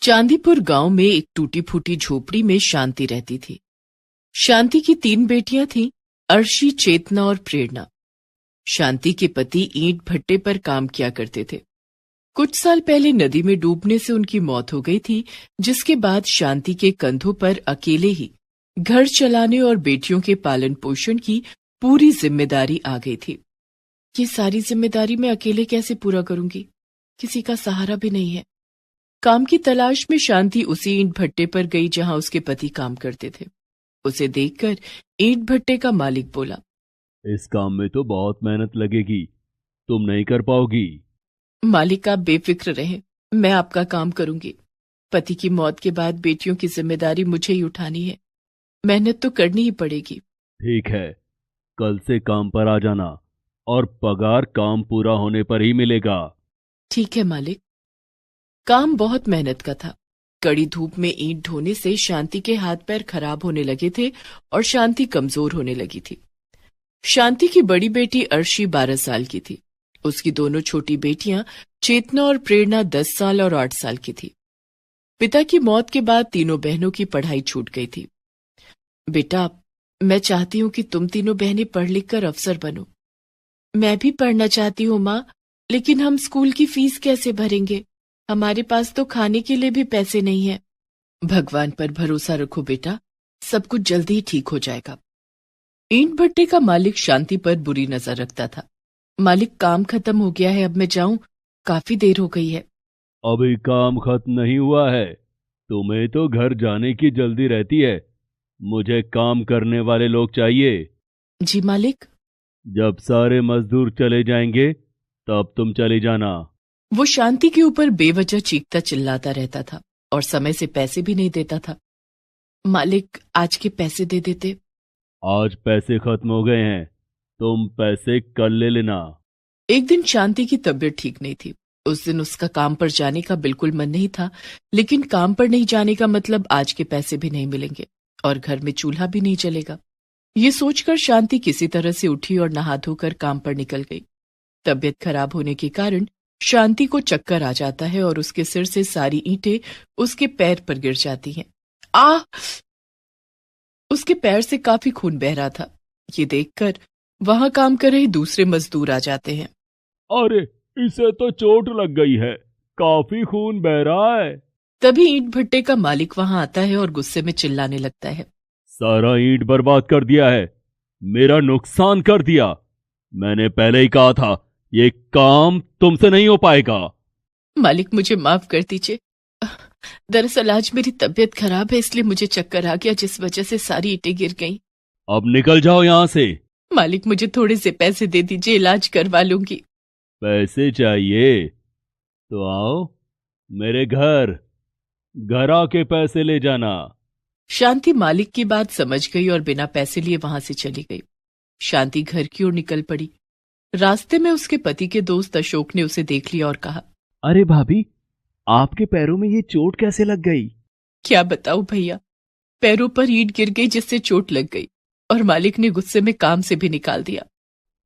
चांदीपुर गांव में एक टूटी फूटी झोपड़ी में शांति रहती थी। शांति की 3 बेटियां थीं, अर्शी, चेतना और प्रेरणा। शांति के पति ईंट भट्टे पर काम किया करते थे। कुछ साल पहले नदी में डूबने से उनकी मौत हो गई थी, जिसके बाद शांति के कंधों पर अकेले ही घर चलाने और बेटियों के पालन पोषण की पूरी जिम्मेदारी आ गई थी। ये सारी जिम्मेदारी मैं अकेले कैसे पूरा करूंगी? किसी का सहारा भी नहीं है। काम की तलाश में शांति उसी ईंट भट्टे पर गई जहां उसके पति काम करते थे। उसे देखकर ईंट भट्टे का मालिक बोला, इस काम में तो बहुत मेहनत लगेगी, तुम नहीं कर पाओगी। मालिक, आप बेफिक्र रहें, मैं आपका काम करूंगी। पति की मौत के बाद बेटियों की जिम्मेदारी मुझे ही उठानी है। मेहनत तो करनी ही पड़ेगी। ठीक है, कल से काम पर आ जाना और पगार काम पूरा होने पर ही मिलेगा। ठीक है मालिक। काम बहुत मेहनत का था। कड़ी धूप में ईंट ढोने से शांति के हाथ पैर खराब होने लगे थे और शांति कमजोर होने लगी थी। शांति की बड़ी बेटी अर्शी 12 साल की थी। उसकी दोनों छोटी बेटियां चेतना और प्रेरणा 10 साल और 8 साल की थी। पिता की मौत के बाद तीनों बहनों की पढ़ाई छूट गई थी। बेटा, मैं चाहती हूँ कि तुम तीनों बहनें पढ़ लिख कर अफसर बनो। मैं भी पढ़ना चाहती हूँ माँ, लेकिन हम स्कूल की फीस कैसे भरेंगे? हमारे पास तो खाने के लिए भी पैसे नहीं है। भगवान पर भरोसा रखो बेटा, सब कुछ जल्दी ही ठीक हो जाएगा। ईंट भट्टे का मालिक शांति पर बुरी नजर रखता था। मालिक, काम खत्म हो गया है, अब मैं जाऊं? काफी देर हो गई है। अभी काम खत्म नहीं हुआ है, तुम्हें तो घर जाने की जल्दी रहती है। मुझे काम करने वाले लोग चाहिए। जी मालिक। जब सारे मजदूर चले जाएंगे तब तुम चली जाना। वो शांति के ऊपर बेवजह चीखता चिल्लाता रहता था और समय से पैसे भी नहीं देता था। मालिक, आज के पैसे दे देते। आज पैसे खत्म हो गए हैं, तुम पैसे कल ले लेना। एक दिन शांति की तबीयत ठीक नहीं थी। उस दिन उसका काम पर जाने का बिल्कुल मन नहीं था, लेकिन काम पर नहीं जाने का मतलब आज के पैसे भी नहीं मिलेंगे और घर में चूल्हा भी नहीं चलेगा। ये सोचकर शांति किसी तरह से उठी और नहा धोकर काम पर निकल गई। तबीयत खराब होने के कारण शांति को चक्कर आ जाता है और उसके सिर से सारी ईंटें उसके पैर पर गिर जाती हैं। उसके पैर से काफी खून बह रहा था। ये देखकर वहां काम कर रहे दूसरे मजदूर आ जाते हैं। अरे, इसे तो चोट लग गई है, काफी खून बह रहा है। तभी ईंट भट्टे का मालिक वहां आता है और गुस्से में चिल्लाने लगता है, सारा ईंट बर्बाद कर दिया है, मेरा नुकसान कर दिया। मैंने पहले ही कहा था ये काम तुमसे नहीं हो पाएगा। मालिक, मुझे माफ कर दीजिए। दरअसल आज मेरी तबीयत खराब है, इसलिए मुझे चक्कर आ गया, जिस वजह से सारी ईंटें गिर गईं। अब निकल जाओ यहाँ से। मालिक, मुझे थोड़े से पैसे दे दीजिए, इलाज करवा लूंगी। पैसे चाहिए तो आओ मेरे घर आके पैसे ले जाना। शांति मालिक की बात समझ गई और बिना पैसे लिए वहां से चली गई। शांति घर की ओर निकल पड़ी। रास्ते में उसके पति के दोस्त अशोक ने उसे देख लिया और कहा, अरे भाभी, आपके पैरों में ये चोट कैसे लग गई? क्या बताऊं भैया, पैरों पर ईंट गिर गई जिससे चोट लग गई और मालिक ने गुस्से में काम से भी निकाल दिया।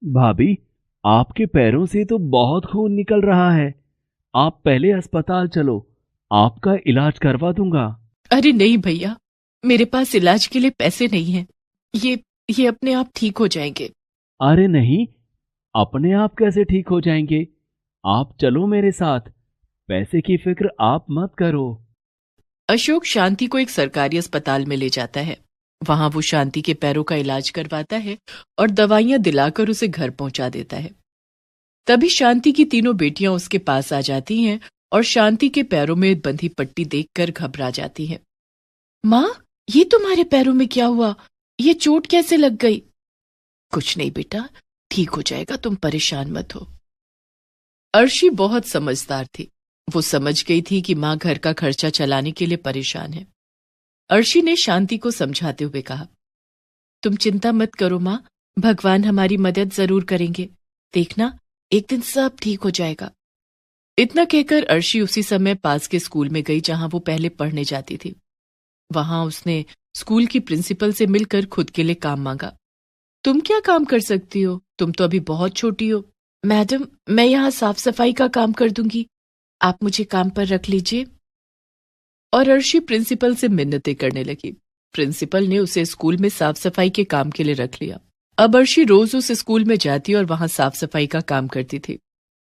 भाभी, आपके पैरों से तो बहुत खून निकल रहा है, आप पहले अस्पताल चलो, आपका इलाज करवा दूंगा। अरे नहीं भैया, मेरे पास इलाज के लिए पैसे नहीं हैं। ये अपने आप ठीक हो जाएंगे। अरे नहीं, अपने आप कैसे ठीक हो जाएंगे? आप चलो मेरे साथ, पैसे की फिक्र आप मत करो। अशोक शांति को एक सरकारी अस्पताल में ले जाता है। वहां वो शांति के पैरों का इलाज करवाता है और दवाइयां दिलाकर उसे घर पहुंचा देता है। तभी शांति की तीनों बेटियां उसके पास आ जाती हैं और शांति के पैरों में बंधी पट्टी देखकर घबरा जाती हैं। माँ, ये तुम्हारे पैरों में क्या हुआ? ये चोट कैसे लग गई? कुछ नहीं बेटा, ठीक हो जाएगा, तुम परेशान मत हो। अर्शी बहुत समझदार थी। वो समझ गई थी कि माँ घर का खर्चा चलाने के लिए परेशान है। अर्शी ने शांति को समझाते हुए कहा, तुम चिंता मत करो माँ, भगवान हमारी मदद जरूर करेंगे। देखना, एक दिन सब ठीक हो जाएगा। इतना कहकर अर्शी उसी समय पास के स्कूल में गई जहां वो पहले पढ़ने जाती थी। वहां उसने स्कूल की प्रिंसिपल से मिलकर खुद के लिए काम मांगा। तुम क्या काम कर सकती हो? तुम तो अभी बहुत छोटी हो। मैडम, मैं यहाँ साफ सफाई का काम कर दूंगी, आप मुझे काम पर रख लीजिए। और अर्शी प्रिंसिपल से मिन्नतें करने लगी। प्रिंसिपल ने उसे स्कूल में साफ सफाई के काम के लिए रख लिया। अब अर्शी रोज उस स्कूल में जाती और वहां साफ सफाई का काम करती थी।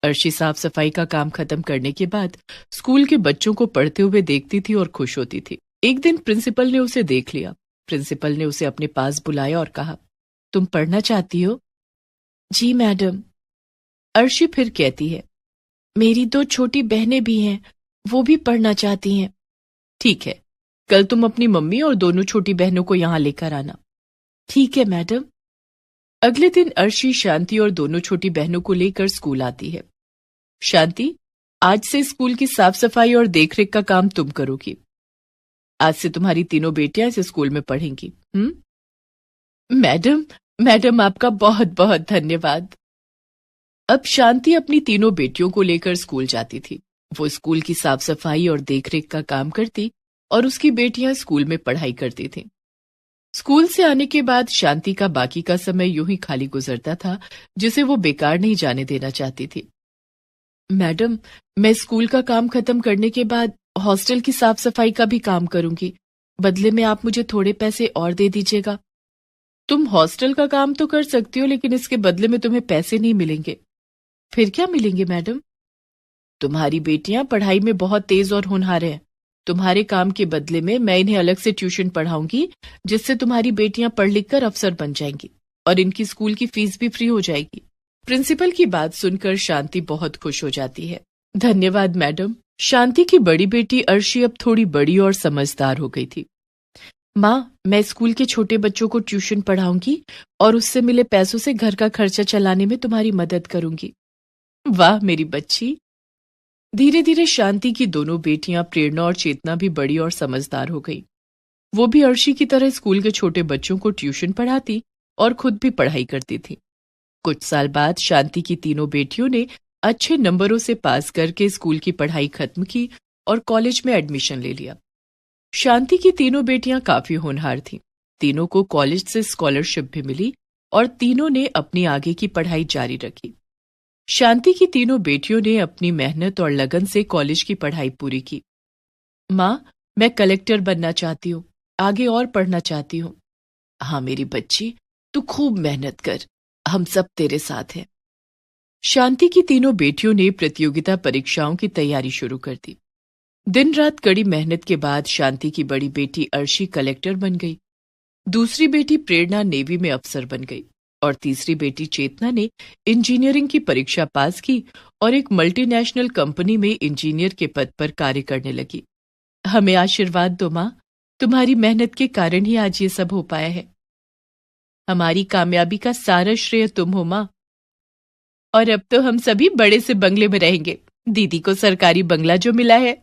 अर्शी साफ सफाई का काम खत्म करने के बाद स्कूल के बच्चों को पढ़ते हुए देखती थी और खुश होती थी। एक दिन प्रिंसिपल ने उसे देख लिया। प्रिंसिपल ने उसे अपने पास बुलाया और कहा, तुम पढ़ना चाहती हो? जी मैडम। अर्शी फिर कहती है, मेरी 2 छोटी बहनें भी हैं, वो भी पढ़ना चाहती हैं। ठीक है, कल तुम अपनी मम्मी और दोनों छोटी बहनों को यहां लेकर आना। ठीक है मैडम। अगले दिन अर्शी, शांति और दोनों छोटी बहनों को लेकर स्कूल आती है। शांति, आज से स्कूल की साफ सफाई और देखरेख का काम तुम करोगी। आज से तुम्हारी तीनों बेटियां इस स्कूल में पढ़ेंगी। मैडम आपका बहुत बहुत धन्यवाद। अब शांति अपनी तीनों बेटियों को लेकर स्कूल जाती थी। वो स्कूल की साफ सफाई और देखरेख का काम करती और उसकी बेटियां स्कूल में पढ़ाई करती थीं। स्कूल से आने के बाद शांति का बाकी का समय यूं ही खाली गुजरता था, जिसे वो बेकार नहीं जाने देना चाहती थी। मैडम, मैं स्कूल का काम खत्म करने के बाद हॉस्टल की साफ सफाई का भी काम करूंगी। बदले में आप मुझे थोड़े पैसे और दे दीजिएगा। तुम हॉस्टल का काम तो कर सकती हो, लेकिन इसके बदले में तुम्हें पैसे नहीं मिलेंगे। फिर क्या मिलेंगे मैडम? तुम्हारी बेटियां पढ़ाई में बहुत तेज और होनहार हैं। तुम्हारे काम के बदले में मैं इन्हें अलग से ट्यूशन पढ़ाऊंगी, जिससे तुम्हारी बेटियां पढ़ लिख कर अफसर बन जाएंगी और इनकी स्कूल की फीस भी फ्री हो जाएगी। प्रिंसिपल की बात सुनकर शांति बहुत खुश हो जाती है। धन्यवाद मैडम। शांति की बड़ी बेटी अर्शी अब थोड़ी बड़ी और समझदार हो गई थी। माँ, मैं स्कूल के छोटे बच्चों को ट्यूशन पढ़ाऊंगी और उससे मिले पैसों से घर का खर्चा चलाने में तुम्हारी मदद करूंगी। वाह मेरी बच्ची। धीरे धीरे शांति की दोनों बेटियां प्रेरणा और चेतना भी बड़ी और समझदार हो गई। वो भी अर्शी की तरह स्कूल के छोटे बच्चों को ट्यूशन पढ़ाती और खुद भी पढ़ाई करती थी। कुछ साल बाद शांति की तीनों बेटियों ने अच्छे नंबरों से पास करके स्कूल की पढ़ाई खत्म की और कॉलेज में एडमिशन ले लिया। शांति की तीनों बेटियां काफी होनहार थीं। तीनों को कॉलेज से स्कॉलरशिप भी मिली और तीनों ने अपनी आगे की पढ़ाई जारी रखी। शांति की तीनों बेटियों ने अपनी मेहनत और लगन से कॉलेज की पढ़ाई पूरी की। माँ, मैं कलेक्टर बनना चाहती हूँ, आगे और पढ़ना चाहती हूँ। हाँ मेरी बच्ची, तू खूब मेहनत कर, हम सब तेरे साथ हैं। शांति की तीनों बेटियों ने प्रतियोगिता परीक्षाओं की तैयारी शुरू कर दी। दिन रात कड़ी मेहनत के बाद शांति की बड़ी बेटी अर्शी कलेक्टर बन गई, दूसरी बेटी प्रेरणा नेवी में अफसर बन गई और तीसरी बेटी चेतना ने इंजीनियरिंग की परीक्षा पास की और एक मल्टीनेशनल कंपनी में इंजीनियर के पद पर कार्य करने लगी। हमें आशीर्वाद दो माँ, तुम्हारी मेहनत के कारण ही आज ये सब हो पाया है। हमारी कामयाबी का सारा श्रेय तुम हो माँ। और अब तो हम सभी बड़े से बंगले में रहेंगे, दीदी को सरकारी बंगला जो मिला है।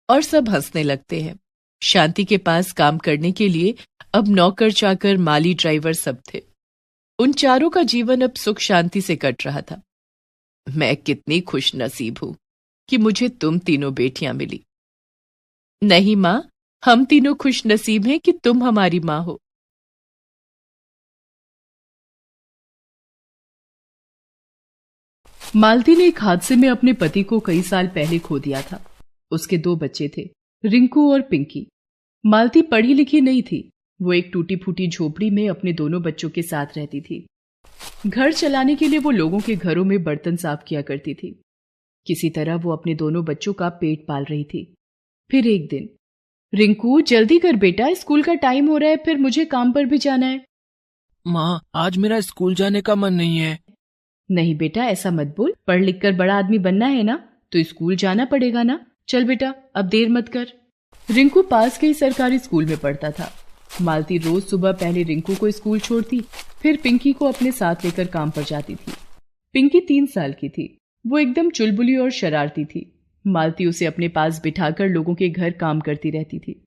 और सब हंसने लगते हैं। शांति के पास काम करने के लिए अब नौकर चाकर, माली, ड्राइवर सब थे। उन चारों का जीवन अब सुख शांति से कट रहा था। मैं कितनी खुश नसीब हूं कि मुझे तुम तीनों बेटियां मिली। नहीं मां, हम तीनों खुश नसीब हैं कि तुम हमारी मां हो। मालती ने एक हादसे में अपने पति को कई साल पहले खो दिया था। उसके 2 बच्चे थे, रिंकू और पिंकी। मालती पढ़ी लिखी नहीं थी। वो एक टूटी फूटी झोपड़ी में अपने दोनों बच्चों के साथ रहती थी। घर चलाने के लिए वो लोगों के घरों में बर्तन साफ किया करती थी। किसी तरह वो अपने दोनों बच्चों का पेट पाल रही थी। फिर एक दिन, रिंकू जल्दी कर बेटा, स्कूल का टाइम हो रहा है, फिर मुझे काम पर भी जाना है। माँ, आज मेरा स्कूल जाने का मन नहीं है। नहीं बेटा, ऐसा मत बोल। पढ़ लिख कर बड़ा आदमी बनना है ना, तो स्कूल जाना पड़ेगा ना। चल बेटा, अब देर मत कर। रिंकू पास के ही सरकारी स्कूल में पढ़ता था। मालती रोज सुबह पहले रिंकू को स्कूल छोड़ती, फिर पिंकी को अपने साथ लेकर काम पर जाती थी। पिंकी 3 साल की थी। वो एकदम चुलबुली और शरारती थी। मालती उसे अपने पास बिठाकर लोगों के घर काम करती रहती थी।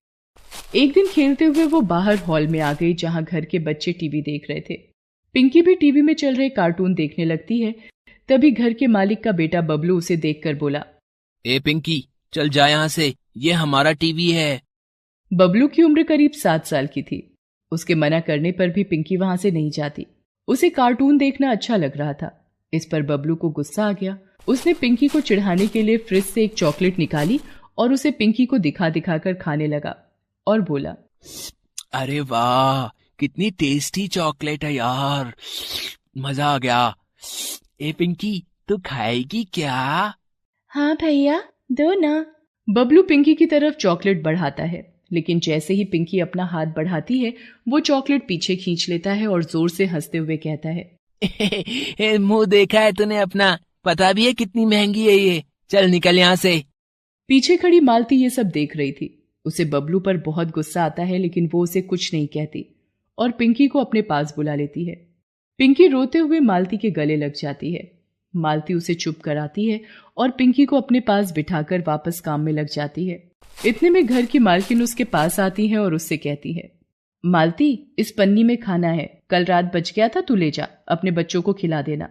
एक दिन खेलते हुए वो बाहर हॉल में आ गई, जहां घर के बच्चे टीवी देख रहे थे। पिंकी भी टीवी में चल रहे कार्टून देखने लगती है। तभी घर के मालिक का बेटा बबलू उसे देखकर बोला, ए पिंकी, चल जा यहाँ से, ये हमारा टीवी है। बबलू की उम्र करीब 7 साल की थी। उसके मना करने पर भी पिंकी वहां से नहीं जाती। उसे कार्टून देखना अच्छा लग रहा था। इस पर बबलू को गुस्सा आ गया। उसने पिंकी को चिढ़ाने के लिए फ्रिज से एक चॉकलेट निकाली और उसे पिंकी को दिखा दिखाकर खाने लगा और बोला, अरे वाह, कितनी टेस्टी चॉकलेट है यार, मजा आ गया। ए पिंकी, तू खाएगी क्या? हाँ भैया, दो ना। बबलू पिंकी की तरफ चॉकलेट बढ़ाता है, लेकिन जैसे ही पिंकी अपना हाथ बढ़ाती है वो चॉकलेट पीछे खींच लेता है और जोर से हंसते हुए कहता है, मुंह देखा है तूने अपना, पता भी है कितनी महंगी है ये, चल निकल यहाँ से। पीछे खड़ी मालती ये सब देख रही थी। उसे बबलू पर बहुत गुस्सा आता है, लेकिन वो उसे कुछ नहीं कहती और पिंकी को अपने पास बुला लेती है। पिंकी रोते हुए मालती के गले लग जाती है। मालती उसे चुप कराती है और पिंकी को अपने पास बिठाकर वापस काम में लग जाती है। इतने में घर की मालकिन उसके पास आती है और उससे कहती है, मालती, इस पन्नी में खाना है, कल रात बच गया था, तू ले जा, अपने बच्चों को खिला देना।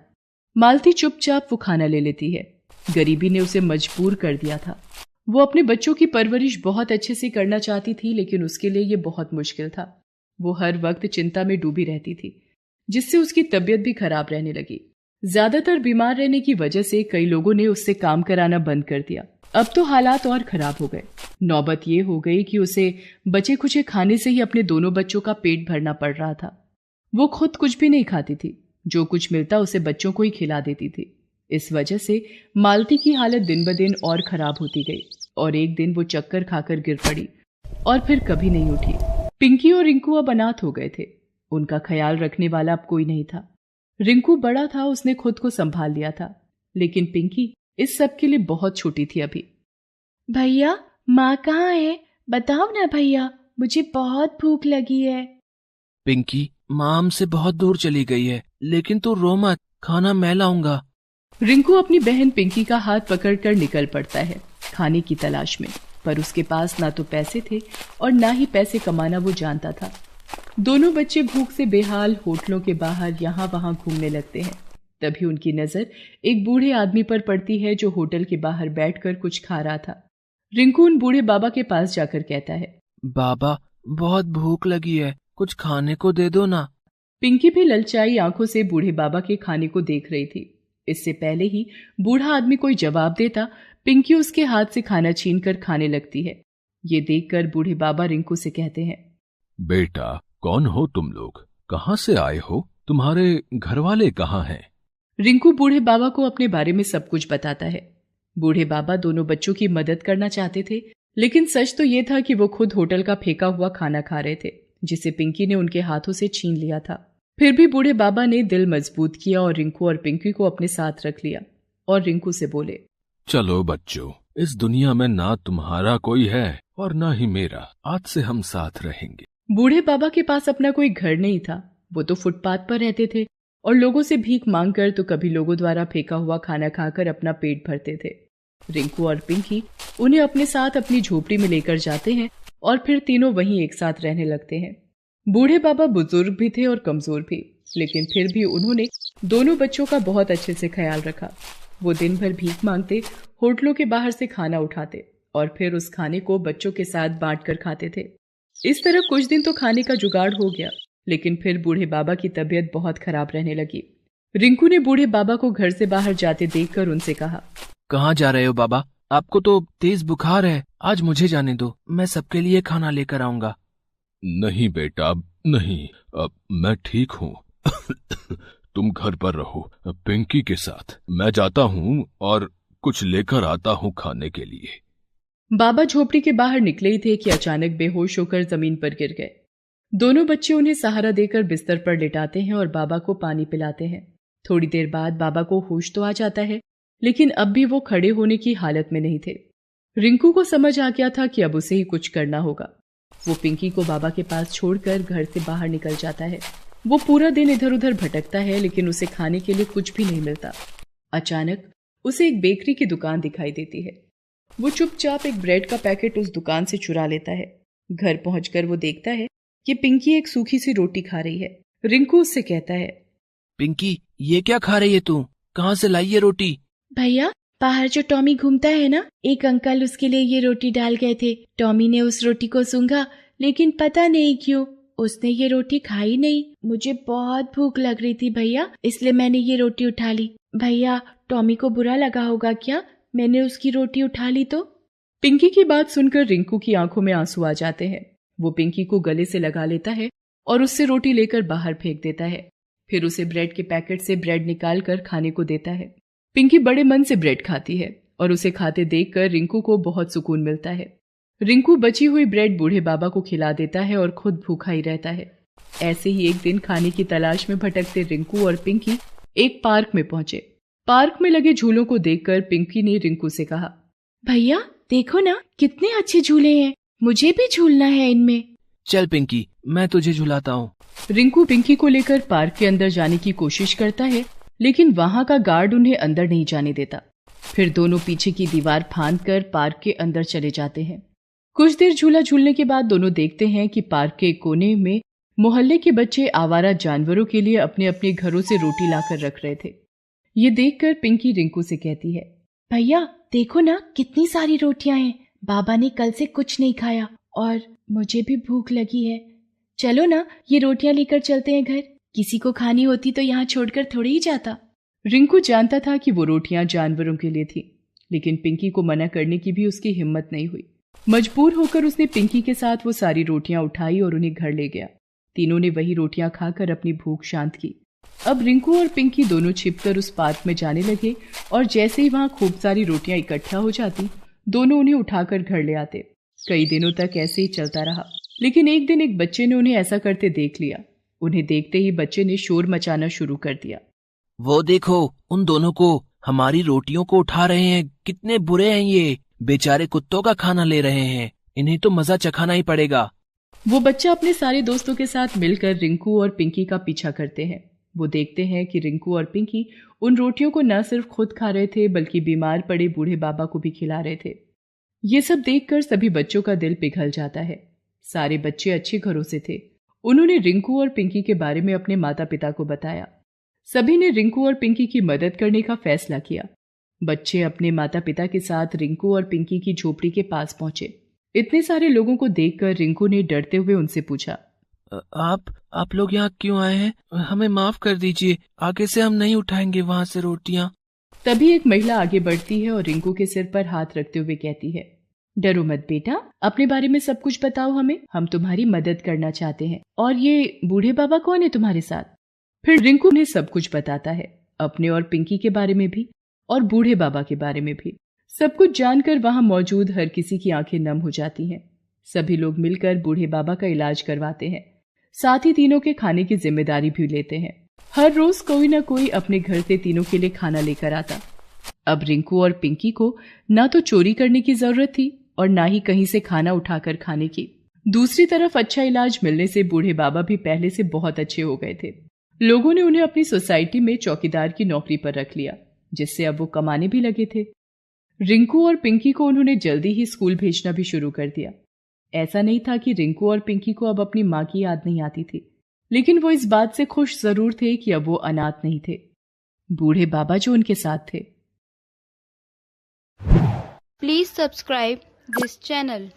मालती चुपचाप वो खाना ले लेती है। गरीबी ने उसे मजबूर कर दिया था। वो अपने बच्चों की परवरिश बहुत अच्छे से करना चाहती थी, लेकिन उसके लिए ये बहुत मुश्किल था। वो हर वक्त चिंता में डूबी रहती थी, जिससे उसकी तबीयत भी खराब रहने लगी। ज्यादातर बीमार रहने की वजह से कई लोगों ने उससे काम कराना बंद कर दिया। अब तो हालात और खराब हो गए। नौबत ये हो गई कि उसे बचे खुचे खाने से ही अपने दोनों बच्चों का पेट भरना पड़ रहा था। वो खुद कुछ भी नहीं खाती थी, जो कुछ मिलता उसे बच्चों को ही खिला देती थी। इस वजह से मालती की हालत दिन ब दिन और खराब होती गई और एक दिन वो चक्कर खाकर गिर पड़ी और फिर कभी नहीं उठी। पिंकी और रिंकू अब अनाथ हो गए थे। उनका ख्याल रखने वाला अब कोई नहीं था। रिंकू बड़ा था, उसने खुद को संभाल लिया था, लेकिन पिंकी इस सब के लिए बहुत छोटी थी अभी। भैया, माँ कहाँ है? बताओ ना भैया, मुझे बहुत भूख लगी है। पिंकी, माँ हमसे बहुत दूर चली गई है, लेकिन तू रो मत, खाना मैं लाऊंगा। रिंकू अपनी बहन पिंकी का हाथ पकड़कर निकल पड़ता है खाने की तलाश में, पर उसके पास ना तो पैसे थे और ना ही पैसे कमाना वो जानता था। दोनों बच्चे भूख से बेहाल होटलों के बाहर यहाँ वहां घूमने लगते हैं। तभी उनकी नजर एक बूढ़े आदमी पर पड़ती है जो होटल के बाहर बैठकर कुछ खा रहा था। रिंकू उन बूढ़े बाबा के पास जाकर कहता है, बाबा, बहुत भूख लगी है, कुछ खाने को दे दो ना। पिंकी भी ललचाई आंखों से बूढ़े बाबा के खाने को देख रही थी। इससे पहले ही बूढ़ा आदमी कोई जवाब देता, पिंकी उसके हाथ से खाना छीनकर खाने लगती है। ये देखकर बूढ़े बाबा रिंकू से कहते हैं, बेटा, कौन हो तुम लोग? कहाँ से आए हो? तुम्हारे घर वाले कहाँ हैं? रिंकू बूढ़े बाबा को अपने बारे में सब कुछ बताता है। बूढ़े बाबा दोनों बच्चों की मदद करना चाहते थे, लेकिन सच तो ये था कि वो खुद होटल का फेंका हुआ खाना खा रहे थे, जिसे पिंकी ने उनके हाथों से छीन लिया था। फिर भी बूढ़े बाबा ने दिल मजबूत किया और रिंकू और पिंकी को अपने साथ रख लिया और रिंकू से बोले, चलो बच्चों, इस दुनिया में ना तुम्हारा कोई है और ना ही मेरा, आज से हम साथ रहेंगे। बूढ़े बाबा के पास अपना कोई घर नहीं था। वो तो फुटपाथ पर रहते थे और लोगों से भीख मांगकर तो कभी लोगों द्वारा फेंका हुआ खाना खाकर अपना पेट भरते थे। रिंकू और पिंकी उन्हें अपने साथ अपनी झोपड़ी में लेकर जाते हैं और फिर तीनों वहीं एक साथ रहने लगते हैं। बूढ़े बाबा बुजुर्ग भी थे और कमजोर भी, लेकिन फिर भी उन्होंने दोनों बच्चों का बहुत अच्छे से ख्याल रखा। वो दिन भर भीख मांगते, होटलों के बाहर से खाना उठाते और फिर उस खाने को बच्चों के साथ बांटकर खाते थे। इस तरह कुछ दिन तो खाने का जुगाड़ हो गया, लेकिन फिर बूढ़े बाबा की तबीयत बहुत खराब रहने लगी। रिंकू ने बूढ़े बाबा को घर से बाहर जाते देखकर उनसे कहा, कहाँ जा रहे हो बाबा? आपको तो तेज बुखार है, आज मुझे जाने दो, मैं सबके लिए खाना लेकर आऊंगा। नहीं बेटा, नहीं, अब मैं ठीक हूँ। तुम घर पर रहो पिंकी के साथ, मैं जाता हूँ और कुछ लेकर आता हूँ खाने के लिए। बाबा झोपड़ी के बाहर निकले ही थे कि अचानक बेहोश होकर जमीन पर गिर गए। दोनों बच्चे उन्हें सहारा देकर बिस्तर पर लिटाते हैं और बाबा को पानी पिलाते हैं। थोड़ी देर बाद बाबा को होश तो आ जाता है, लेकिन अब भी वो खड़े होने की हालत में नहीं थे। रिंकू को समझ आ गया था कि अब उसे ही कुछ करना होगा। वो पिंकी को बाबा के पास छोड़कर घर से बाहर निकल जाता है। वो पूरा दिन इधर उधर भटकता है, लेकिन उसे खाने के लिए कुछ भी नहीं मिलता। अचानक उसे एक बेकरी की दुकान दिखाई देती है। वो चुपचाप एक ब्रेड का पैकेट उस दुकान से चुरा लेता है। घर पहुंचकर वो देखता है कि पिंकी एक सूखी सी रोटी खा रही है। रिंकू उससे कहता है, पिंकी, ये क्या खा रही है तू? कहाँ से लाई ये रोटी? भैया, बाहर जो टॉमी घूमता है ना, एक अंकल उसके लिए ये रोटी डाल गए थे। टॉमी ने उस रोटी को सूंघा, लेकिन पता नहीं क्यों उसने ये रोटी खाई नहीं। मुझे बहुत भूख लग रही थी भैया, इसलिए मैंने ये रोटी उठा ली। भैया, टॉमी को बुरा लगा होगा क्या मैंने उसकी रोटी उठा ली तो? पिंकी की बात सुनकर रिंकू की आंखों में आंसू आ जाते हैं। वो पिंकी को गले से लगा लेता है और उससे रोटी लेकर बाहर फेंक देता है। फिर उसे ब्रेड के पैकेट से ब्रेड निकाल कर खाने को देता है। पिंकी बड़े मन से ब्रेड खाती है और उसे खाते देखकर रिंकू को बहुत सुकून मिलता है। रिंकू बची हुई ब्रेड बूढ़े बाबा को खिला देता है और खुद भूखा ही रहता है। ऐसे ही एक दिन खाने की तलाश में भटकते रिंकू और पिंकी एक पार्क में पहुंचे। पार्क में लगे झूलों को देखकर पिंकी ने रिंकू से कहा, भैया देखो ना कितने अच्छे झूले हैं, मुझे भी झूलना है इनमें। चल पिंकी, मैं तुझे झुलाता हूँ। रिंकू पिंकी को लेकर पार्क के अंदर जाने की कोशिश करता है, लेकिन वहां का गार्ड उन्हें अंदर नहीं जाने देता। फिर दोनों पीछे की दीवार फांदकर पार्क के अंदर चले जाते हैं। कुछ देर झूला झूलने के बाद दोनों देखते हैं कि पार्क के कोने में मोहल्ले के बच्चे आवारा जानवरों के लिए अपने अपने घरों से रोटी लाकर रख रहे थे। ये देखकर पिंकी रिंकू से कहती है, भैया देखो ना कितनी सारी रोटियां हैं, बाबा ने कल से कुछ नहीं खाया और मुझे भी भूख लगी है। चलो ना ये रोटियां लेकर चलते हैं घर, किसी को खानी होती तो यहाँ छोड़कर थोड़ी ही जाता। रिंकू जानता था कि वो रोटियां जानवरों के लिए थी, लेकिन पिंकी को मना करने की भी उसकी हिम्मत नहीं हुई। मजबूर होकर उसने पिंकी के साथ वो सारी रोटियां उठाई और उन्हें घर ले गया। तीनों ने वही रोटियां खाकर अपनी भूख शांत की। अब रिंकू और पिंकी दोनों छिपकर उस पार्क में जाने लगे और जैसे ही वहां खूब सारी रोटियां इकट्ठा हो जाती, दोनों उन्हें उठाकर घर ले आते। कई दिनों तक ऐसे ही चलता रहा, लेकिन एक दिन एक बच्चे ने उन्हें ऐसा करते देख लिया। उन्हें देखते ही बच्चे ने शोर मचाना शुरू कर दिया। वो देखो, उन दोनों को, हमारी रोटियों को उठा रहे हैं, कितने बुरे हैं ये, बेचारे कुत्तों का खाना ले रहे हैं, इन्हें तो मजा चखाना ही पड़ेगा। वो बच्चा अपने सारे दोस्तों के साथ मिलकर रिंकू और पिंकी का पीछा करते हैं। वो देखते हैं कि रिंकू और पिंकी उन रोटियों को न सिर्फ खुद खा रहे थे, बल्कि बीमार पड़े बूढ़े बाबा को भी खिला रहे थे। ये सब देखकर सभी बच्चों का दिल पिघल जाता है। सारे बच्चे अच्छे घरों से थे। उन्होंने रिंकू और पिंकी के बारे में अपने माता पिता को बताया। सभी ने रिंकू और पिंकी की मदद करने का फैसला किया। बच्चे अपने माता पिता के साथ रिंकू और पिंकी की झोपड़ी के पास पहुंचे। इतने सारे लोगों को देखकर रिंकू ने डरते हुए उनसे पूछा, आप लोग यहाँ क्यों आए हैं? हमें माफ कर दीजिए, आगे से हम नहीं उठाएंगे वहाँ से रोटियाँ। तभी एक महिला आगे बढ़ती है और रिंकू के सिर पर हाथ रखते हुए कहती है, डरो मत बेटा, अपने बारे में सब कुछ बताओ हमें, हम तुम्हारी मदद करना चाहते हैं। और ये बूढ़े बाबा कौन है तुम्हारे साथ? फिर रिंकू ने सब कुछ बताता है, अपने और पिंकी के बारे में भी और बूढ़े बाबा के बारे में भी। सब कुछ जानकर वहां मौजूद हर किसी की आंखें नम हो जाती हैं। सभी लोग मिलकर बूढ़े बाबा का इलाज करवाते हैं, साथ ही तीनों के खाने की जिम्मेदारी भी लेते हैं। हर रोज कोई ना कोई अपने घर से तीनों के लिए खाना लेकर आता। अब रिंकू और पिंकी को ना तो चोरी करने की जरूरत थी और ना ही कहीं से खाना उठाकर खाने की। दूसरी तरफ अच्छा इलाज मिलने से बूढ़े बाबा भी पहले से बहुत अच्छे हो गए थे। लोगों ने उन्हें अपनी सोसाइटी में चौकीदार की नौकरी पर रख लिया, जिससे अब वो कमाने भी लगे थे। रिंकू और पिंकी को उन्होंने जल्दी ही स्कूल भेजना भी शुरू कर दिया। ऐसा नहीं था कि रिंकू और पिंकी को अब अपनी माँ की याद नहीं आती थी, लेकिन वो इस बात से खुश जरूर थे कि अब वो अनाथ नहीं थे। बूढ़े बाबा जो उनके साथ थे। Please subscribe this channel.